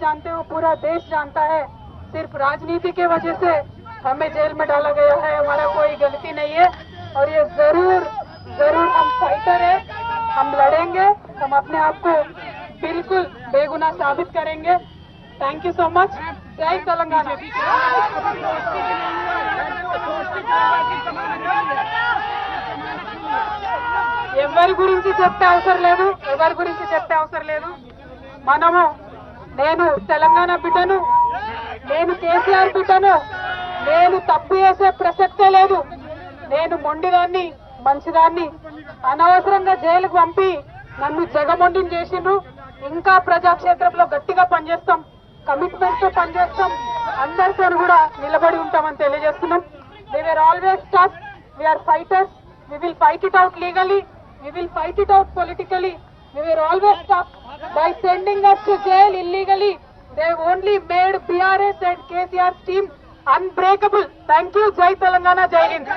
जानते हो, पूरा देश जानता है, सिर्फ राजनीति के वजह से हमें जेल में डाला गया है। हमारा कोई गलती नहीं है और ये जरूर जरूर हम फाइटर है, हम लड़ेंगे, हम अपने आप को बिल्कुल बेगुनाह साबित करेंगे। Thank you so much. जय तेलंगाना। ఎవరి గురించి చెప్పే అవసరం లేదు, మనము నేను తెలంగాణ బిడ్డను, నేను కేసీఆర్ బిడ్డను, నేను తప్పు చేసే ప్రసక్తే లేదు, నేను మొండిదాన్ని మంచిదాన్ని, అనవసరంగా జైలుకు పంపి నన్ను జగమొండిని చేసిండ్రు. ఇంకా ప్రజాక్షేత్రంలో గట్టిగా పనిచేస్తాం, కమిట్మెంట్ తో పనిచేస్తాం, అందరితో కూడా నిలబడి ఉంటామని తెలియజేస్తున్నాం. We were always tough, we are fighters, we will fight it out legally, we will fight it out politically. We were always tough. By sending us to jail illegally, they only made BRS and KCR's team unbreakable. Thank you. Jai Telangana, Jai Hind.